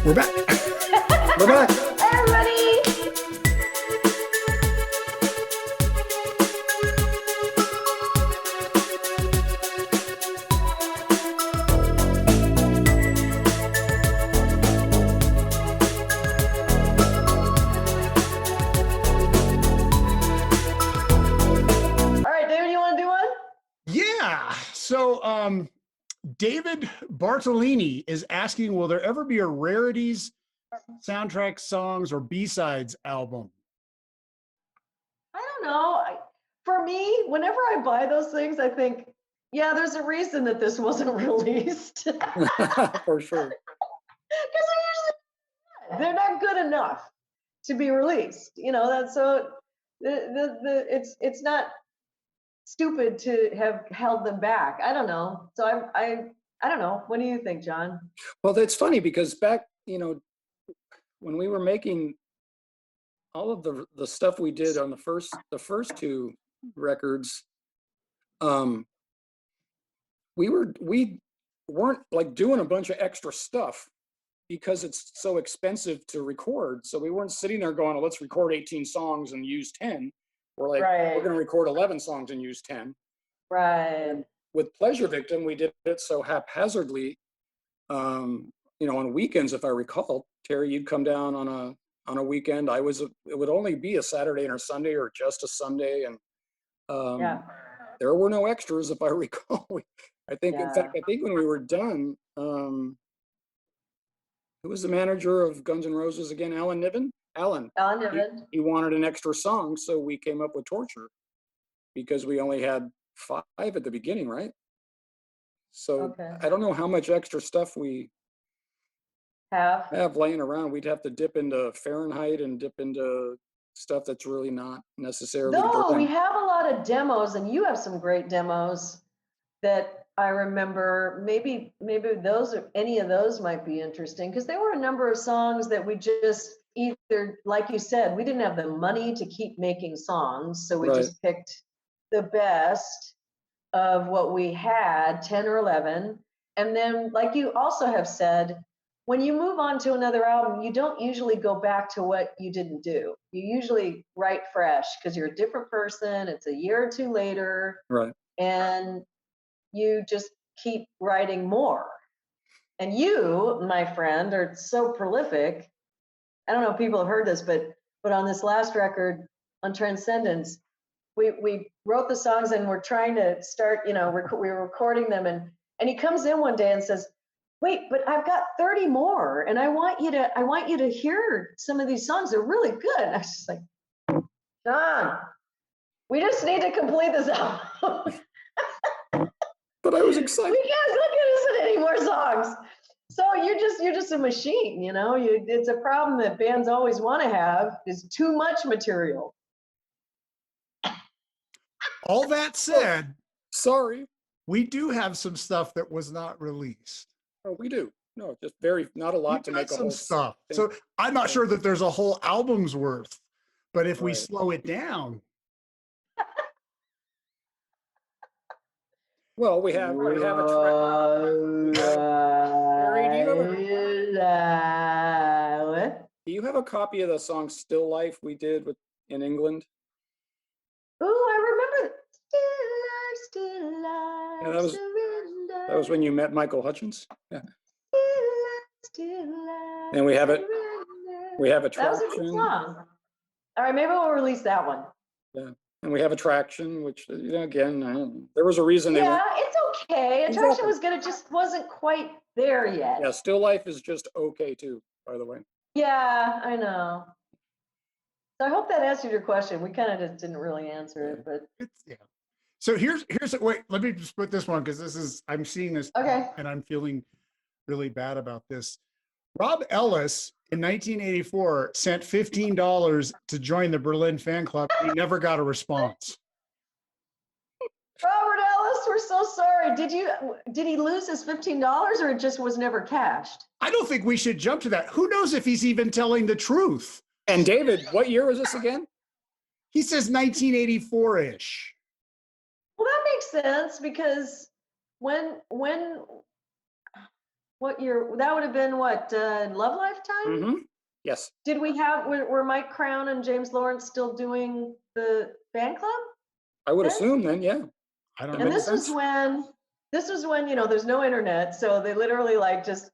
We're back. We're back. Everybody. All right, David, you want to do one? Yeah. So David Bartolini is asking, will there ever be a rarities soundtrack songs or B-sides album? I don't know. For me, whenever I buy those things, I think, yeah, there's a reason that this wasn't released. For sure. Because they're not good enough to be released. You know, that's so it's not stupid to have held them back. I don't know. So I don't know. What do you think, John? Well, that's funny because back, when we were making all of the stuff we did on the first two records, we weren't like doing a bunch of extra stuff because it's so expensive to record. So we weren't sitting there going, oh, let's record 18 songs and use 10. We're like, Right. we're going to record 11 songs and use 10. Right. With Pleasure Victim, we did it so haphazardly. On weekends, if I recall, Terri, you'd come down on a weekend. It would only be a Saturday or Sunday or just a Sunday, and Yeah. there were no extras, if I recall. In fact, Yeah. I think when we were done, who was the manager of Guns N' Roses again? Alan Niven. Alan. He wanted an extra song, so we came up with Torture because we only had 5 at the beginning, right? So Okay. I don't know how much extra stuff we Have. laying around. We'd have to dip into Fahrenheit and dip into stuff that's really not necessarily. No, we have a lot of demos, and you have some great demos that I remember. Maybe any of those might be interesting because there were a number of songs that we just either, like you said, we didn't have the money to keep making songs, so we Right. just picked the best of what we had, 10 or 11. And then, like you also have said, when you move on to another album, you don't usually go back to what you didn't do. You usually write fresh because you're a different person. It's a year or two later, Right. and you just keep writing more. And you, my friend, are so prolific. I don't know if people have heard this, but on this last record, on Transcendence, we wrote the songs and we're trying to start, we were recording them, and he comes in one day and says, wait, but I've got 30 more, and I want you to hear some of these songs. They're really good. And I was just like, John, we just need to complete this album. But I was excited. We can't look at any more songs. So you're just a machine, it's a problem that bands always want to have, is too much material. All that said, Sorry. we do have some stuff that was not released. Oh, we do. No, just not a lot to We've make got a some whole stuff. thing. So I'm not sure that there's a whole album's worth, but if we Right. slow it down. Well, we have a What? Do you have a copy of the song Still Life we did in England? Ooh, I remember. Still life, Yeah, surrender. That was when you met Michael Hutchins. Yeah. Still life, And we have it. surrender. We have That was a good Attraction. song. All right, maybe we'll release that one. Yeah. And we have Attraction, which again, I don't know. There was a reason they Yeah, went. it's okay. Attraction Exactly. was good. It just wasn't quite there yet. Yeah, Still Life is just okay too, by the way. Yeah, I know. So I hope that answered your question. We kind of just didn't really answer it, but Yeah. So here's wait, let me just put this one because I'm seeing this okay. and I'm feeling really bad about this. Rob Ellis in 1984 sent $15 to join the Berlin fan club. He never got a response. Robert Ellis, we're so sorry. Did he lose his $15 or it just was never cashed? I don't think we should jump to that. Who knows if he's even telling the truth? And David, what year was this again? He says 1984-ish. Well, that makes sense because when What year? That would have been what, Love Lifetime? Mm-hmm. Yes. Did we have, were Mike Crown and James Lawrence still doing the fan club? I would then? assume then, yeah. I don't And know. this was when, you know, there's no internet. So they literally like just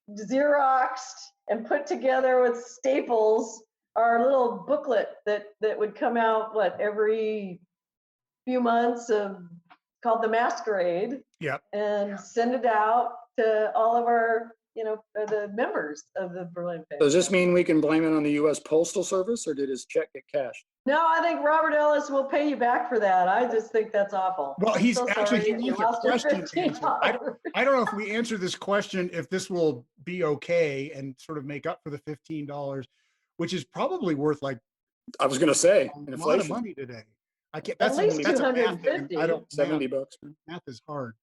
Xeroxed and put together with staples our little booklet that would come out, what, every few months, called The Masquerade. Yep. And send it out to all of our, you know, the members of the Berlin fan. Does this mean we can blame it on the U.S. Postal Service, or did his check get cashed? No, I think Robert Ellis will pay you back for that. I just think that's awful. Well, he's so actually, sorry he if you wants a lost your question answered. I $15. don't know if we answer this question, if this will be okay and sort of make up for the $15, which is probably worth like I was going to say, a lot of inflation. money today. I can't, At least that's a math thing. 250. I don't, $70. math is hard.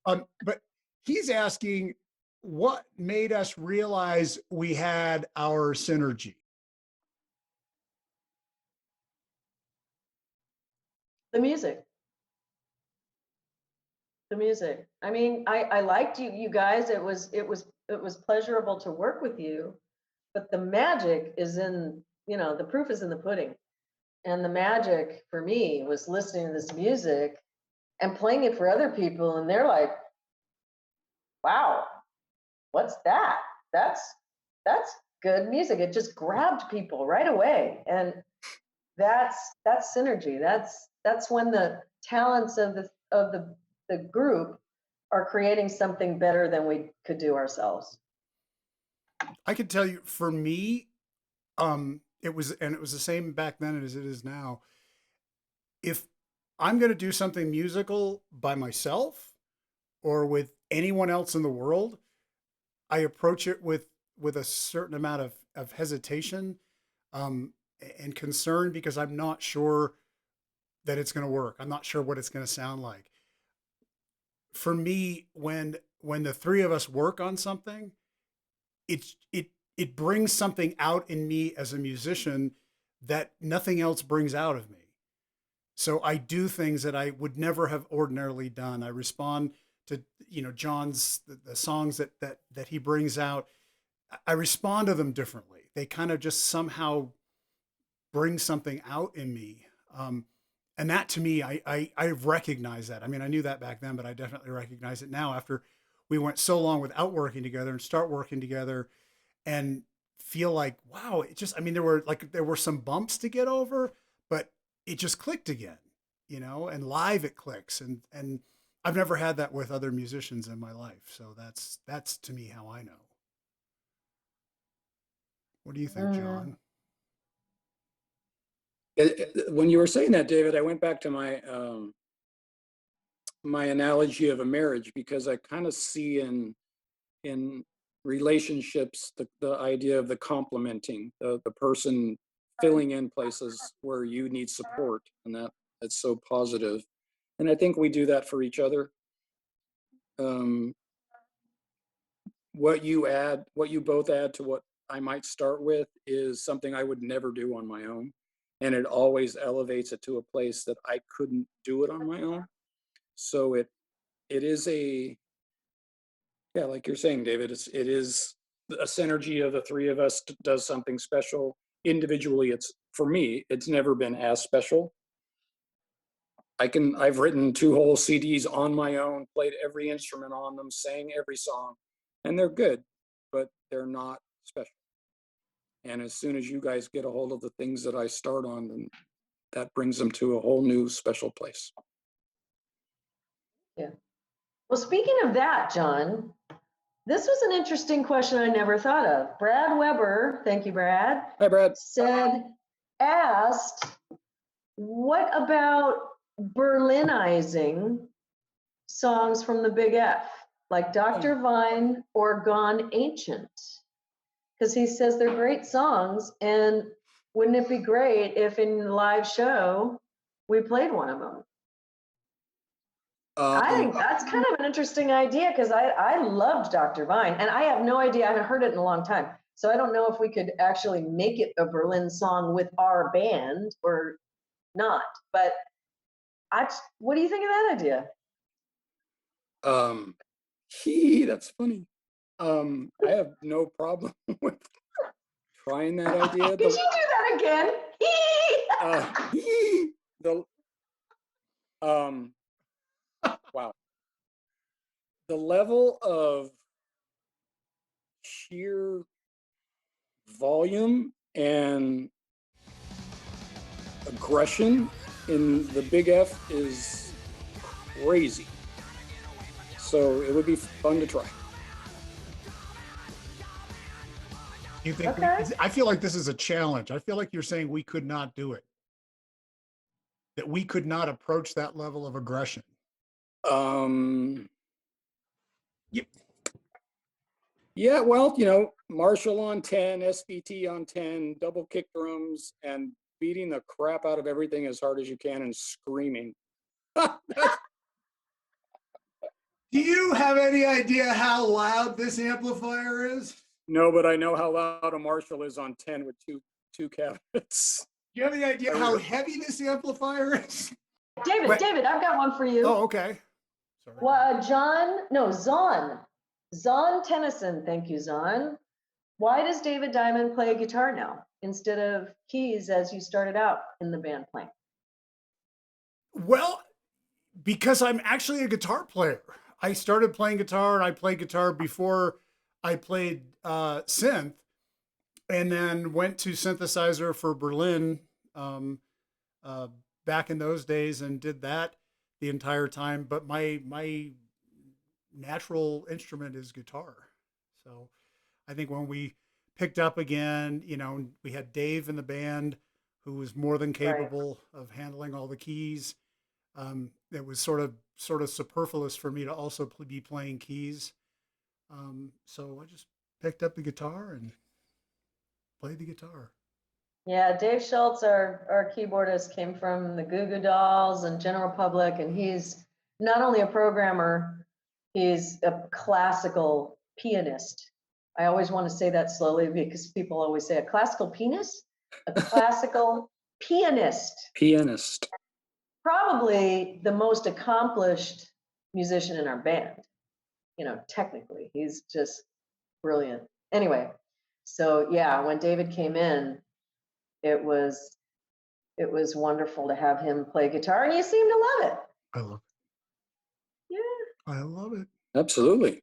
But he's asking, what made us realize we had our synergy? The music. The music. I mean, I liked you guys. It was pleasurable to work with you, but the magic is in, you know, the proof is in the pudding. And the magic for me was listening to this music and playing it for other people, and they're like, wow, what's that? That's good music. It just grabbed people right away. And that's synergy. That's when the talents of the group are creating something better than we could do ourselves. I can tell you, for me, it was the same back then as it is now. If I'm going to do something musical by myself or with anyone else in the world, I approach it with a certain amount of hesitation and concern, because I'm not sure that it's going to work. I'm not sure what it's going to sound like. For me, when the three of us work on something, it brings something out in me as a musician that nothing else brings out of me. So I do things that I would never have ordinarily done. I respond to, you know, John's, the songs that he brings out. I respond to them differently. They kind of just somehow bring something out in me. And that, to me, I recognize that. I mean, I knew that back then, but I definitely recognize it now after we went so long without working together and start working together and feel like, wow, it just, I mean, there were some bumps to get over, but it just clicked again, you know, and live it clicks. And I've never had that with other musicians in my life. So that's to me how I know. What do you think, John? When you were saying that, David, I went back to my my analogy of a marriage, because I kind of see in relationships the idea of the complementing, the person filling in places where you need support, and that's so positive. And I think we do that for each other. What you both add to what I might start with is something I would never do on my own. And it always elevates it to a place that I couldn't do it on my own. So it is like you're saying, David, it is a synergy of the three of us does something special. Individually, for me, it's never been as special. I've written 2 whole CDs on my own, played every instrument on them, sang every song, and they're good, but they're not special. And as soon as you guys get a hold of the things that I start on, then that brings them to a whole new special place. Yeah. Well, speaking of that, John, this was an interesting question I never thought of. Brad Weber, thank you, Brad. Hi, Brad. Asked, what about Berlinizing songs from the Big F, like Dr. Vine or Gone Ancient? Because he says they're great songs, and wouldn't it be great if in the live show we played one of them? I think that's kind of an interesting idea, because I loved Dr. Vine, and I have no idea, I haven't heard it in a long time. So I don't know if we could actually make it a Berlin song with our band or not. But what do you think of that idea? That's funny. I have no problem with trying that idea. Did you do that again? Wow. The level of sheer volume and aggression in the Big F is crazy. So it would be fun to try. You think? Okay. I feel like this is a challenge. I feel like you're saying we could not do it. That we could not approach that level of aggression. Yep. Yeah, well, you know, Marshall on 10, SVT on 10, double kick drums, and beating the crap out of everything as hard as you can and screaming. Do you have any idea how loud this amplifier is? No, but I know how loud a Marshall is on 10 with two cabinets. Do you have any idea how heavy this amplifier is? David, I've got one for you. Oh, okay. Sorry. Zon Tennyson. Thank you, Zon. Why does David Diamond play a guitar now instead of keys as you started out in the band playing? Well, because I'm actually a guitar player. I started playing guitar, and I played guitar before I played synth, and then went to synthesizer for Berlin back in those days and did that the entire time. But my natural instrument is guitar. So I think when we picked up again, you know, we had Dave in the band who was more than capable of handling all the keys. It was sort of superfluous for me to also be playing keys. So I just picked up the guitar and played the guitar. Yeah, Dave Schultz, our keyboardist, came from the Goo Goo Dolls and General Public, and he's not only a programmer, he's a classical pianist. I always want to say that slowly because people always say a classical pianist, a classical pianist. Pianist. Probably the most accomplished musician in our band. You know, technically, he's just brilliant. Anyway, so yeah, when David came in, it was wonderful to have him play guitar, and you seem to love it. I love it. Yeah. I love it. Absolutely.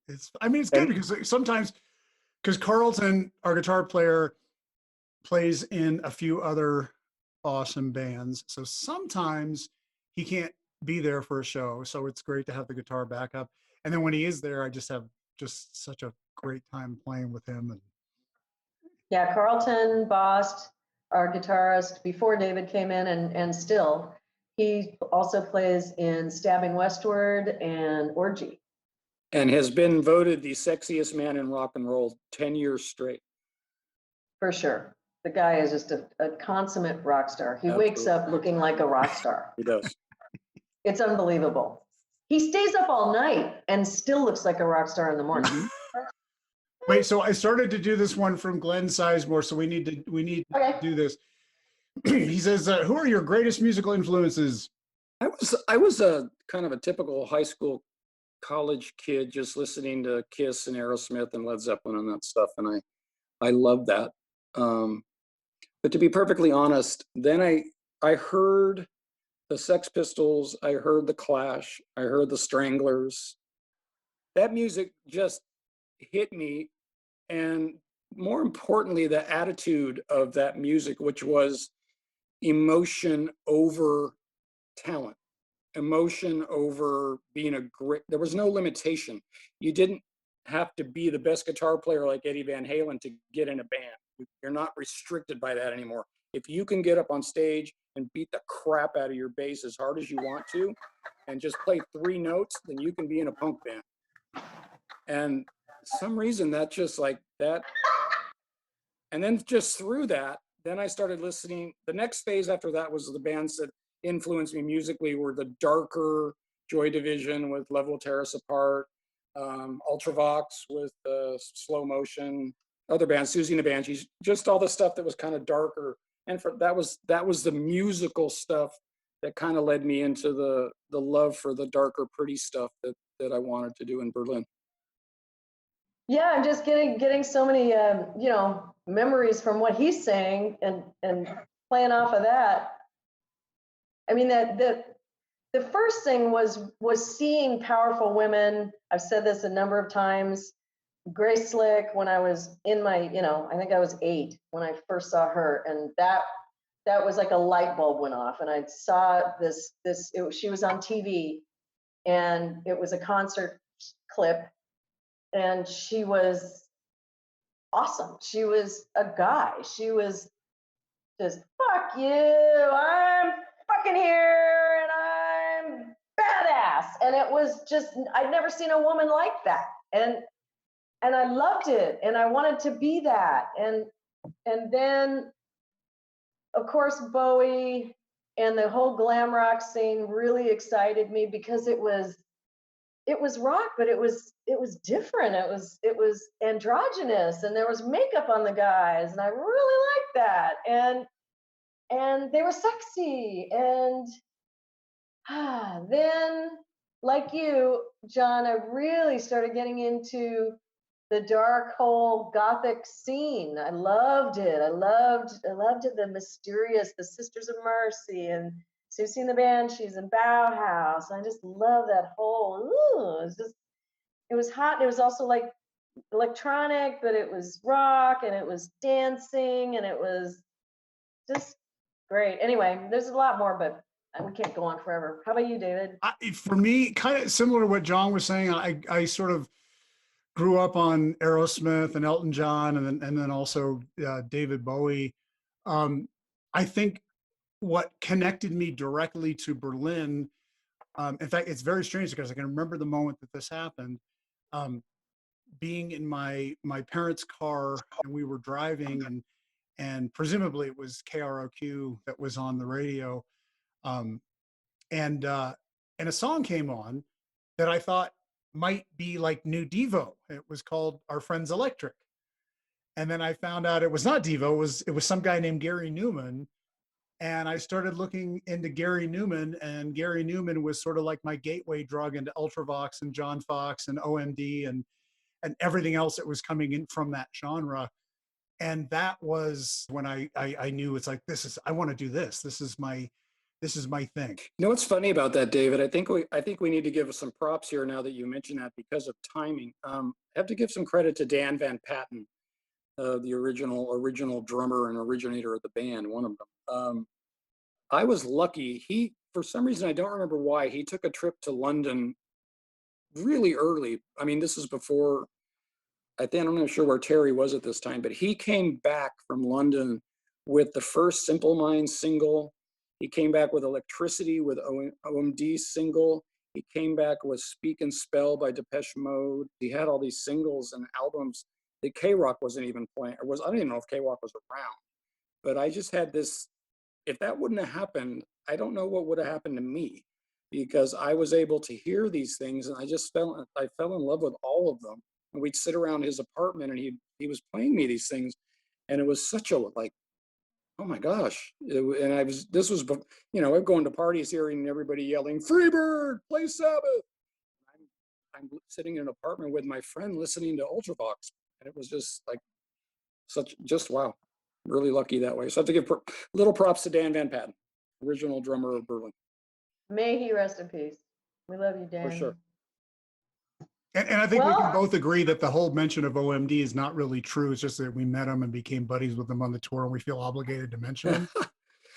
It's good because sometimes, because Carlton, our guitar player, plays in a few other awesome bands. So sometimes he can't be there for a show. So it's great to have the guitar backup. And then when he is there, I just have such a great time playing with him. And yeah, Carlton Bost, our guitarist before David came in, and still, he also plays in Stabbing Westward and Orgy. And has been voted the sexiest man in rock and roll 10 years straight. For sure. The guy is just a consummate rock star. He wakes up looking like a rock star. He does. It's unbelievable. He stays up all night and still looks like a rock star in the morning. Mm-hmm. Wait, so I started to do this one from Glenn Sizemore, so we need to do this. He says, who are your greatest musical influences? I was a kind of a typical high school, college kid, just listening to Kiss and Aerosmith and Led Zeppelin and that stuff, and I loved that. But to be perfectly honest, then I heard the Sex Pistols, I heard the Clash, I heard the Stranglers. That music just hit me, and more importantly, the attitude of that music, which was emotion over talent, emotion over being a great, there was no limitation. You didn't have to be the best guitar player like Eddie Van Halen to get in a band. You're not restricted by that anymore. If you can get up on stage and beat the crap out of your bass as hard as you want to and just play 3 notes, then you can be in a punk band. And some reason that just like that. And then just through that, then I started listening. The next phase after that was the bands that influenced me musically were the darker Joy Division with Level Tear Us Apart, Ultravox with Slow Motion, other bands, Susie and the Banshees, just all the stuff that was kind of darker. And that was the musical stuff that kind of led me into the love for the darker, pretty stuff that I wanted to do in Berlin. Yeah, I'm just getting so many memories from what he's saying, and playing off of that. I mean, that the first thing was seeing powerful women. I've said this a number of times. Grace Slick, when I was in my, I think I was 8 when I first saw her, and that was like a light bulb went off, and I saw she was on TV, and it was a concert clip, and she was awesome. She was a guy. She was just, fuck you, I'm fucking here and I'm badass. And it was just, I'd never seen a woman like that. And I loved it, and I wanted to be that. And then, of course, Bowie and the whole glam rock scene really excited me, because it was rock, but it was different. It was androgynous, and there was makeup on the guys, and I really liked that. And they were sexy. And then, like you, John, I really started getting into the dark whole gothic scene. I loved it. I loved it. The mysterious, the Sisters of Mercy, and Susie and the Banshees, and Bauhaus. I just love that whole. It was hot. It was also like electronic, but it was rock, and it was dancing, and it was just great. Anyway, there's a lot more, but we can't go on forever. How about you, David? For me, kind of similar to what John was saying, I sort of grew up on Aerosmith and Elton John, and then also David Bowie. I think what connected me directly to Berlin, in fact, it's very strange because I can remember the moment that this happened. Being in my parents' car, and we were driving, and presumably it was KROQ that was on the radio, um, and a song came on that I thought might be like new Devo. It was called Our Friends Electric. And then I found out it was not Devo, it was some guy named Gary Newman. And I started looking into Gary Newman, and Gary Newman was sort of like my gateway drug into Ultravox and John Fox and OMD and everything else that was coming in from that genre. And that was when I knew, it's like, I want to do this. This is my thing. You know what's funny about that, David? I think we need to give us some props here now that you mentioned that, because of timing. I have to give some credit to Dan Van Patten, the original drummer and originator of the band, one of them. I was lucky. He, for some reason, I don't remember why, he took a trip to London really early. I mean, this is before, I'm not sure where Terri was at this time, but he came back from London with the first Simple Minds single. He came back with Electricity, with OMD's single. He came back with Speak and Spell by Depeche Mode. He had all these singles and albums that K-Rock wasn't even playing. I don't even know if K-Rock was around. But I just had this, if that wouldn't have happened, I don't know what would have happened to me, because I was able to hear these things, and I fell in love with all of them. And we'd sit around his apartment, and he was playing me these things, and it was such a, like, oh my gosh. And I'm going to parties hearing everybody yelling, Freebird, play Sabbath. I'm sitting in an apartment with my friend listening to Ultravox, and it was just like wow. Really lucky that way. So I have to give little props to Dan Van Patten, original drummer of Berlin. May he rest in peace. We love you, Dan. For sure. And I think we can both agree that the whole mention of OMD is not really true. It's just that we met them and became buddies with them on the tour, and we feel obligated to mention them.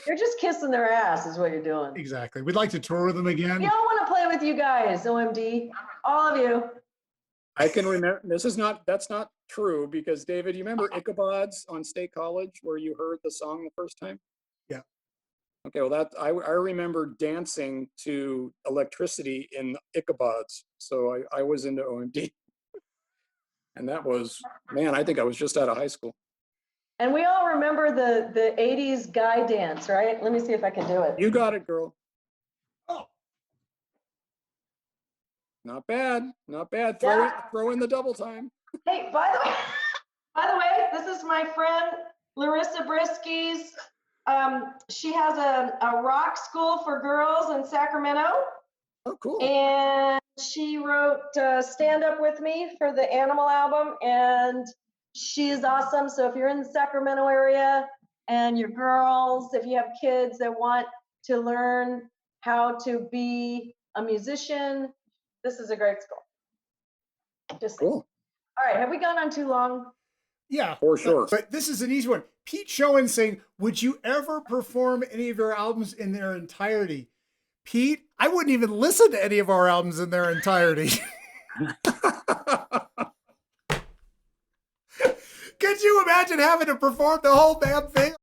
You're just kissing their ass is what you're doing. Exactly. We'd like to tour with them again. We all want to play with you guys, OMD. All of you. I can remember, that's not true, because David, you remember Ichabod's on State College, where you heard the song the first time? Yeah. Okay, well, I remember dancing to Electricity in Ichabod's. So I was into OMD. And that was, man, I think I was just out of high school. And we all remember the 80s guy dance, right? Let me see if I can do it. You got it, girl. Oh. Not bad, not bad. Throw in the double time. Hey, by the way, this is my friend Larissa Brisky's. She has a rock school for girls in Sacramento. Oh, cool. And she wrote Stand Up With Me for the Animal album, and she is awesome. So if you're in the Sacramento area and your girls, if you have kids that want to learn how to be a musician, this is a great school. Just Cool. All right, have we gone on too long? Yeah, For sure. But this is an easy one. Pete Schoen saying, would you ever perform any of your albums in their entirety? Pete, I wouldn't even listen to any of our albums in their entirety. Could you imagine having to perform the whole damn thing?